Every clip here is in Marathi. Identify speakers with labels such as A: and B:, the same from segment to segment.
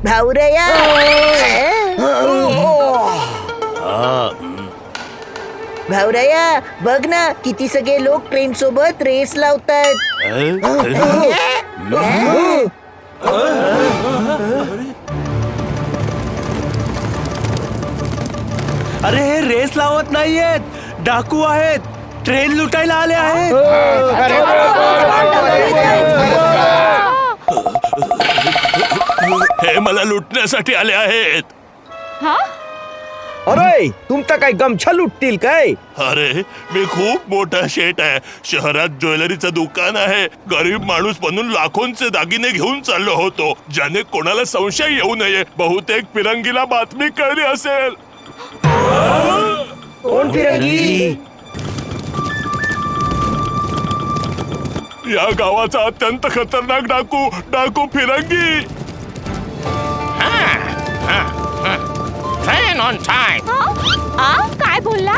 A: भाऊरया, भाऊरया बघ ना, किती सगळे लोक ट्रेन सोबत रेस लावतात.
B: अरे हे रेस लावत नाहीयेत, डाकू आहेत, ट्रेन लुटायला आले आहेत.
C: हे मला लुटण्यासाठी आले आहेत.
D: अरे तुमचा काय गमछा लुटतील काय?
C: अरे मी खूप मोठा शेठ आहे. शहरात ज्वेलरीचं दुकान आहे. गरीब माणूस बनून लाखोंचे दागिने घेऊन चाललो होतो, ज्याने कोणाला संशय येऊ नये. बहुतेक फिरंगीला बातमी कळली असेल.
D: कोण फिरंगी?
C: या गावाचा अत्यंत खतरनाक डाकू फिरंगी.
E: Train on time.
F: काय बोलला?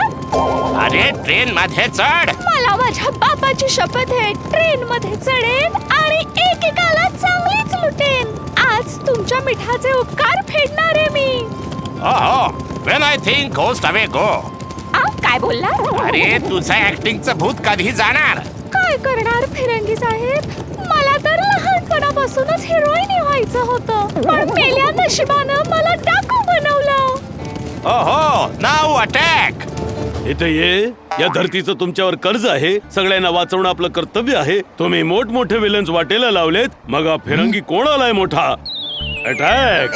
E: अरे ट्रेन मध्ये चढ.
F: मला माझ्या बाबाची शपथ आहे, ट्रेन मध्ये चढेन आणि एकेकाला चांगलीच लुटेन. आज तुमच्या मिठाचे उपकार फेडणार आहे मी.
E: ओहो, when I think ghost away go.
F: काय बोलला?
E: अरे तुझं ऍक्टिंगचं भूत कधी जाणार?
F: काय करणार फिरंगी साहेब, मला तर लहानपणापासूनच हिरोईन व्हायचं होतं, पण मेल्या नशिबानं मला डाकू बनवलं.
E: ओहो, नाउ अटॅक.
B: इथे ये. या धरतीचं तुमच्यावर कर्ज आहे. सगळ्यांना वाचवणं आपलं कर्तव्य आहे. तुम्ही मोठमोठे विलन्स वाटेला लावलेत, मग हा फिरंगी कोण आलाय मोठा? अटॅक.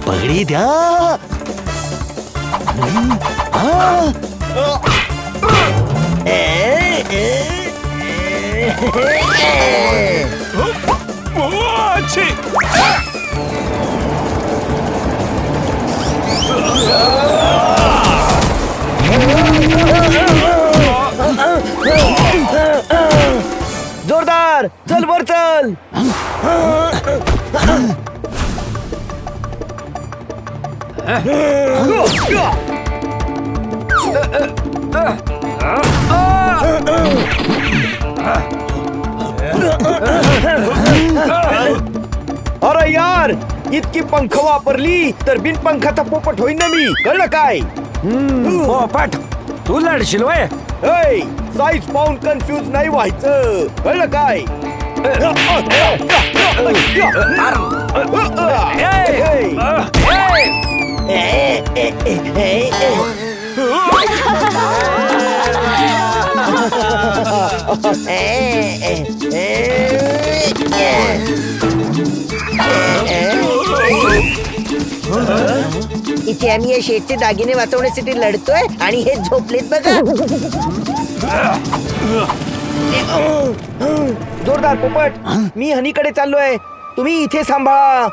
D: पगडी द्या. जोरदार चल, वर चल. अरे यार, इतकी पंख वापरली तर बिन पंखाचा पोपट होईन ना मी, कळलं काय?
B: पोपट, तू लढशील वय?
D: साईज पाहून कन्फ्यूज नाही व्हायचं, कळलं काय?
A: इथे आम्ही या शेठचे दागिने वाचवण्यासाठी लढतोय आणि हे झोपलेत बघा.
D: जोरदार पोपट, मी हनीकडे चाललोय, तुम्ही इथे सांभाळा.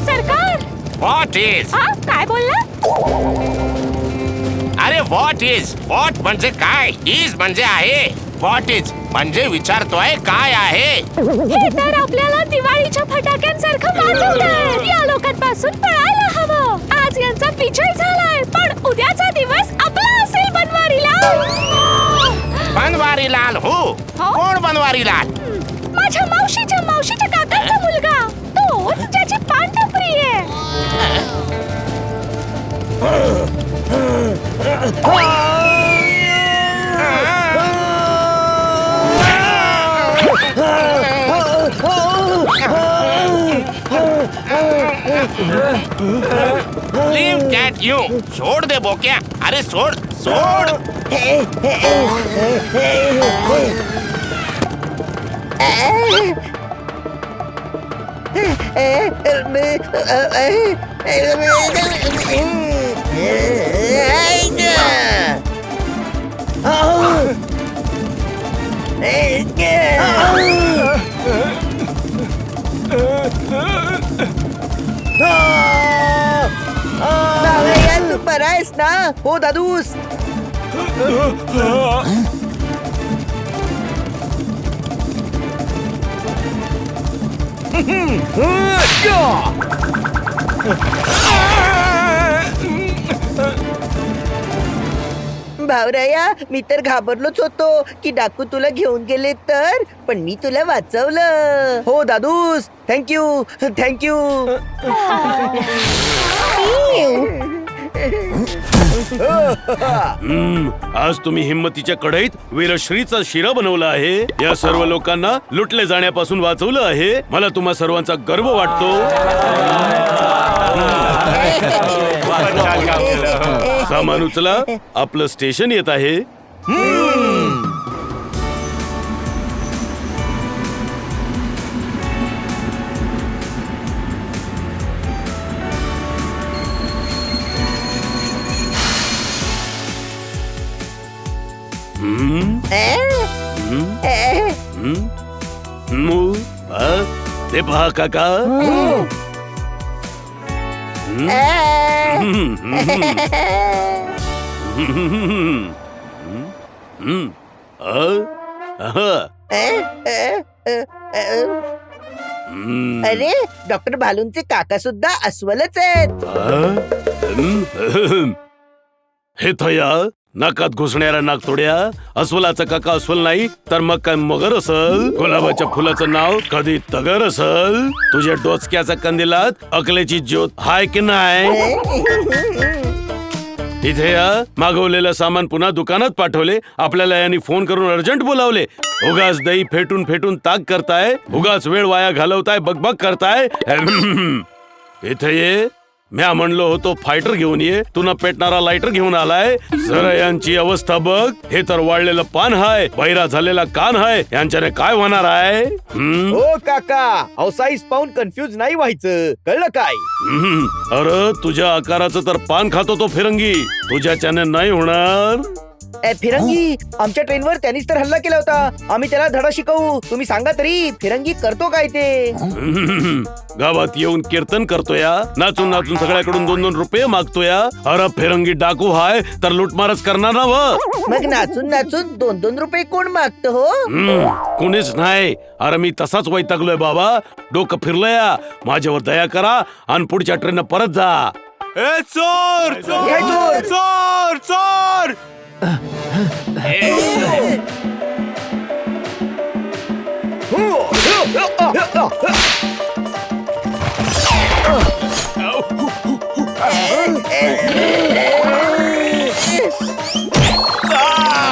F: सरकार.
E: What is?
F: काय बोलला?
E: अरे व्हॉट इज? व्हॉट म्हणजे काय, इज म्हणजे आहे. व्हॉट इज म्हणजे विचारतोय काय आहे.
F: हे तर आपल्याला दिवाळीच्या फटाक्यांसारखं वाजवतंय. या लोकांपासून पळायला हवं. आज यांचा विजय झालाय, पण उद्याचा दिवस आपला असेल बनवारीलाल.
E: बनवारीलाल? हो, कोण बनवारीलाल?
F: माझ्या मावशीच्या काकांचा मुलगा, तोच ज्याची पांढरप्रिय आहे.
E: Leave cat you. सोड दे बोक्या. अरे सोड सोड.
A: भावड्या, तू बरा आहेस ना? हो दादूस. भावराया, मी तर घाबरलोच होतो की डाकू तुला घेऊन गेले तर, पण मी तुला वाचवलं. हो दादूस, थँक्यू थँक्यू.
B: आज तुम्ही हिम्मतीच्या कढईत वीरश्रीचा शिरा बनवला आहे. या सर्व लोकांना लुटले जाण्यापासून वाचवलं आहे. मला तुम्हा सर्वांचा गर्व वाटतो. सामान उचला, आपलं स्टेशन येत आहे. ते पहा काका.
A: अरे, डॉक्टर भालूंचे काका सुद्धा अस्वलच आहेत.
B: हे थया, नाकात घुसणाऱ्या नाकतोड्या. अस्वलाचा काका अस्वल नाही तर मग काय मगर असल. गुलाबाच्या फुलाचं नाव कधी तगर असल. तुझ्या डोचक्याचा कंदिलात अकलेची ज्योत हाय की नाही? इथे या. मागवलेलं सामान पुन्हा दुकानात पाठवले. आपल्याला यांनी फोन करून अर्जंट बोलावले. उगाच दही फेटून फेटून ताक करताय. उगाच वेळ वाया घालवताय, बकबक करताय. इथे ये. म्या म्हणलो होतो फायटर घेऊन ये, तू न पेटणारा लायटर घेऊन आलाय. जरा यांची अवस्था बघ. हे तर वाळलेलं पान हाय, बहिरा झालेला कान हाय. यांच्याने काय होणार आहे?
D: हो काका, अहो साईज पाहून कन्फ्युज नाही व्हायचं, कळलं काय?
B: अरे, तुझ्या आकाराचं तर पान खातो तो फिरंगी. तुझ्याच्याने नाही होणार.
A: फिरंगी, आमच्या ट्रेनवर त्यांनीच तर हल्ला केला होता. आम्ही त्याला धडा शिकवू. तुम्ही सांगा तरी, फिरंगी करतो काय ते?
B: गावात येऊन कीर्तन करतोया, नाचून नाचून सगळ्याकडून 2-2 रुपये मागतोया. अरे फिरंगी डाकू हाय तर लुटमारच करणार ना व.
A: मग नाचून नाचून 2-2 रुपये कोण मागत हो?
B: कोणीच नाही. अरे मी तसाच वैतागलोय बाबा. डोकं फिरलंया. माझ्यावर दया करा आणि पुढच्या ट्रेन परत जा.
D: चोर चोर चोर चोर.